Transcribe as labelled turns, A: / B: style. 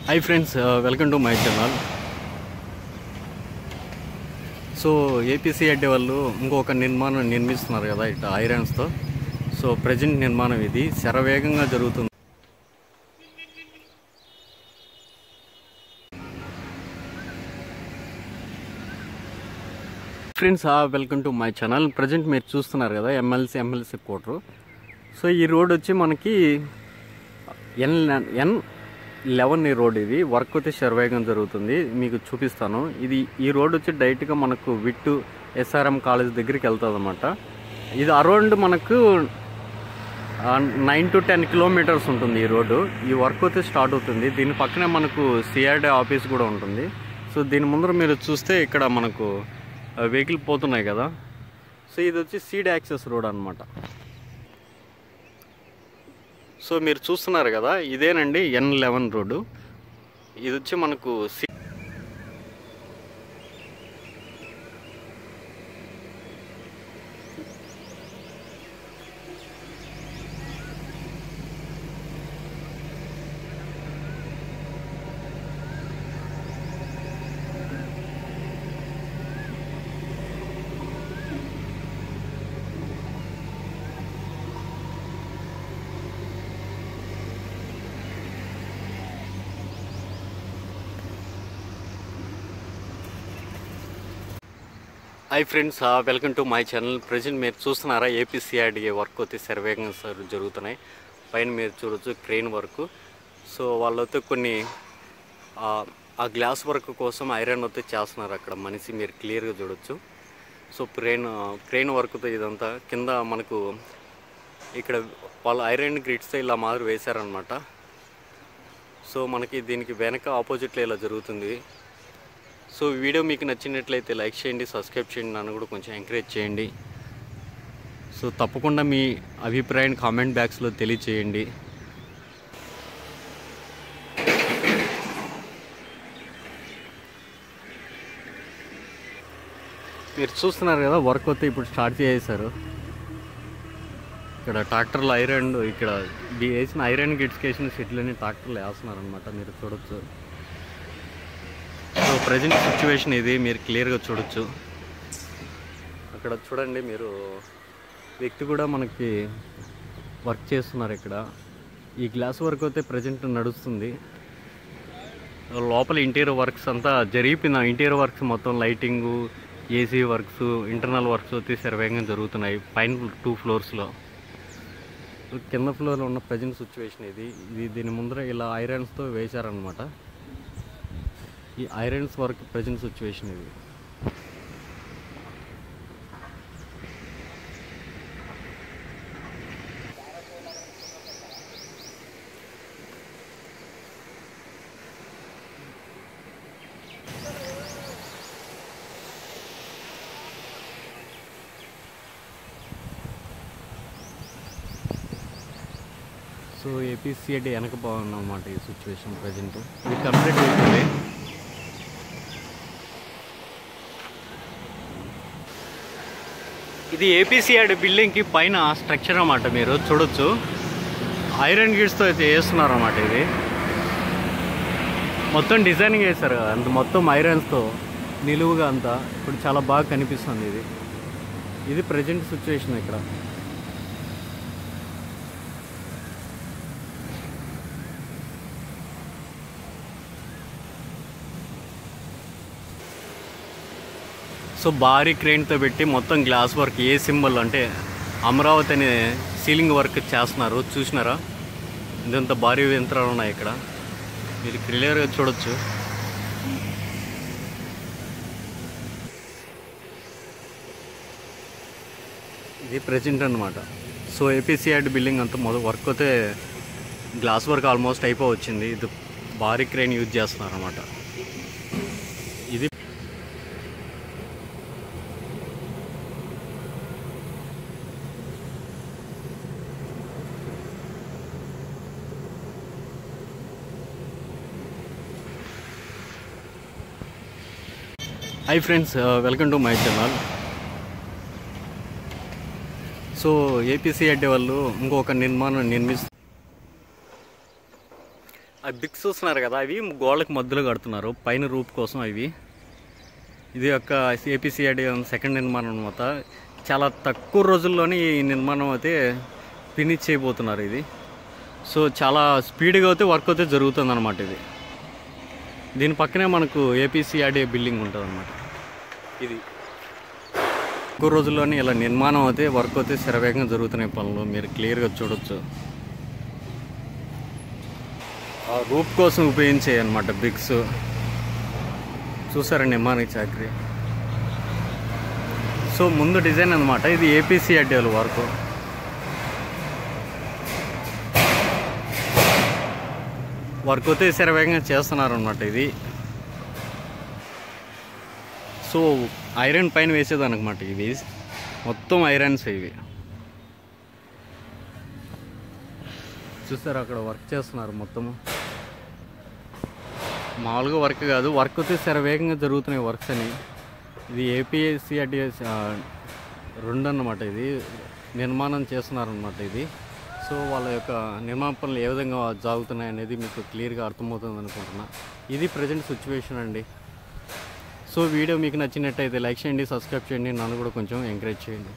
A: Hi friends, welcome to my channel. So APCID వాళ్ళు ఇంకొక నిర్మాణం నిర్మిస్తున్నారు కదా ఇట్లా ఐరన్స్తో. సో ప్రజెంట్ నిర్మాణం ఇది శరవేగంగా జరుగుతుంది. Friends, welcome to my channel. Present మీరు చూస్తున్నారు కదా ఎమ్మెల్సీ కోటరు. సో ఈ రోడ్ వచ్చి మనకి N11 ఈ రోడ్. ఇది వర్క్ అయితే శరవేగం జరుగుతుంది, మీకు చూపిస్తాను. ఈ రోడ్ వచ్చి డైరెక్ట్గా మనకు విట్టు SRM కాలేజ్ దగ్గరికి వెళ్తుంది అనమాట. ఇది అరౌండ్ మనకు 9 to 10 కిలోమీటర్స్ ఉంటుంది ఈ రోడ్డు. ఈ వర్క్ అయితే స్టార్ట్ అవుతుంది. దీని పక్కనే మనకు CRD ఆఫీస్ కూడా ఉంటుంది. సో దీని ముందర మీరు చూస్తే ఇక్కడ మనకు వెహికల్ పోతున్నాయి కదా. సో ఇది వచ్చి సీడ్ యాక్సెస్ రోడ్ అనమాట. సో మీరు చూస్తున్నారు కదా, ఇదేనండి N11 రోడ్డు. ఇది వచ్చి మనకు hi friends, welcome to my channel. Present మీరు చూస్తున్నారా ఏపీసీఐడి వర్క్ అయితే శరవేగంగా జరుగుతున్నాయి. పైన మీరు చూడవచ్చు క్రెయిన్ వర్క్. సో వాళ్ళైతే కొన్ని ఆ గ్లాస్ వర్క్ కోసం ఐరన్ అయితే చేస్తున్నారు అక్కడ మనిషి, మీరు క్లియర్గా చూడవచ్చు. సో క్రెయిన్ వర్క్తో ఇదంతా కింద మనకు ఇక్కడ వాళ్ళు ఐరన్ గ్రిడ్స్ ఇలా మాదిరి వేశారనమాట. సో మనకి దీనికి వెనక ఆపోజిట్లో ఇలా జరుగుతుంది. సో వీడియో మీకు నచ్చినట్లయితే లైక్ చేయండి, సబ్స్క్రైబ్ చేయండి, నన్ను కూడా కొంచెం ఎంకరేజ్ చేయండి. సో తప్పకుండా మీ అభిప్రాయాన్ని కామెంట్ బాక్స్లో తెలియచేయండి. మీరు చూస్తున్నారు కదా, వర్క్ అయితే ఇప్పుడు స్టార్ట్ చేసేసారు. ఇక్కడ ట్రాక్టర్లు ఇక్కడ వేసిన ఐరన్ గిట్స్కి వేసిన షెడ్లని ట్రాక్టర్లు వేస్తున్నారు అనమాట, మీరు చూడొచ్చు. సో ప్రజెంట్ సిచ్యువేషన్ ఇది మీరు క్లియర్గా చూడొచ్చు. అక్కడ చూడండి, మీరు వ్యక్తి కూడా మనకి వర్క్ చేస్తున్నారు ఇక్కడ. ఈ గ్లాస్ వర్క్ అయితే ప్రజెంట్ నడుస్తుంది. లోపల ఇంటీరియర్ వర్క్స్ అంతా జరిగిపోయింది. ఇంటీరియర్ వర్క్స్ మొత్తం lighting, AC works, internal works అయితే శరవేగంగా జరుగుతున్నాయి పైన 2 ఫ్లోర్స్లో. కింద ఫ్లోర్లో ఉన్న ప్రజెంట్ సిచ్యువేషన్ ఇది. దీని ముందర ఇలా ఐరన్స్తో వేశారనమాట. ఈ ఐరన్స్ వర్క్ ప్రజెంట్ సిచ్యువేషన్ ఇది. సో ఏపీసీఐడి వెనక బాగుందన్నమాట ఈ సిచ్యువేషన్ ప్రజెంట్. ఇది కంప్లీట్ అవుతుంది. ఇది ఏపీసీఐడి బిల్డింగ్కి పైన స్ట్రక్చర్ అన్నమాట, మీరు చూడొచ్చు. ఐరన్ గిడ్స్తో అయితే వేస్తున్నారు అన్నమాట. ఇది మొత్తం డిజైనింగ్ వేస్తారు అంత, మొత్తం ఐరన్స్తో నిలువుగా అంతా. ఇప్పుడు చాలా బాగా కనిపిస్తుంది ఇది ప్రజెంట్ సిచ్యువేషన్ ఇక్కడ. సో భారీ క్రెయిన్తో పెట్టి మొత్తం గ్లాస్ వర్క్, ఏ సింబల్ అంటే అమరావతి అనే సీలింగ్ వర్క్ చేస్తున్నారు. చూసినారా, ఇదంతా భారీ యంత్రాలు ఉన్నాయి ఇక్కడ, మీరు క్లియర్గా చూడొచ్చు. ఇది ప్రజెంట్ అనమాట. సో ఏపీసీఐడి బిల్డింగ్ అంతా వర్క్ అయితే గ్లాస్ వర్క్ ఆల్మోస్ట్ అయిపోవచ్చింది. ఇది భారీ క్రెయిన్ యూజ్ చేస్తున్నారు అన్నమాట. ఇది hi friends, welcome to my channel. So APCID వాళ్ళు ఇంకొక నిర్మాణం ఆ బిక్స్ చూస్తున్నారు కదా, అవి గోళ్ళకి మధ్యలో కడుతున్నారు పైన రూప్ కోసం. అవి ఇది ఒక ఏపీసీఆర్డీ సెకండ్ నిర్మాణం అనమాట. చాలా తక్కువ రోజుల్లోనే ఈ నిర్మాణం అయితే ఫినిష్ చేయబోతున్నారు ఇది. సో చాలా స్పీడ్గా అయితే వర్క్ అయితే జరుగుతుంది అనమాట. ఇది దీని పక్కనే మనకు ఏపీసీఆర్డీ బిల్డింగ్ ఉంటుంది అనమాట. ఇది తక్కువ రోజుల్లోనే ఇలా నిర్మాణం అయితే వర్క్ అయితే శరవేగంగా జరుగుతున్నాయి పనులు. మీరు క్లియర్గా చూడొచ్చు. రూప్ కోసం ఉపయోగించే అనమాట బ్రిక్స్. చూసారండి నిర్మాణ చాకరీ. సో ముందు డిజైన్ అనమాట. ఇది ఏపీసీఆర్డీ వర్క్. వర్క్ అయితే శరవేగంగా చేస్తున్నారు అనమాట. ఇది సో ఐరన్ పైన వేసేదనమాట. ఇవి మొత్తం ఐరన్స్. ఇవి చూస్తారు అక్కడ వర్క్ చేస్తున్నారు మొత్తము. మామూలుగా వర్క్ కాదు, వర్క్ అయితే శరవేగంగా జరుగుతున్నాయి వర్క్స్ అని. ఇది ఏపీసీఆర్డీ 2 అన్నమాట. ఇది నిర్మాణం చేస్తున్నారనమాట. ఇది సో వాళ్ళ యొక్క నిర్మాణ పనులు ఏ విధంగా జరుగుతున్నాయి అనేది మీకు క్లియర్గా అర్థమవుతుంది అనుకుంటున్నా. ఇది ప్రజెంట్ సిచ్యువేషన్ అండి. సో వీడియో మీకు నచ్చినట్టయితే లైక్ చేయండి, సబ్స్క్రైబ్ చేయండి, నన్ను కూడా కొంచెం ఎంకరేజ్ చేయండి.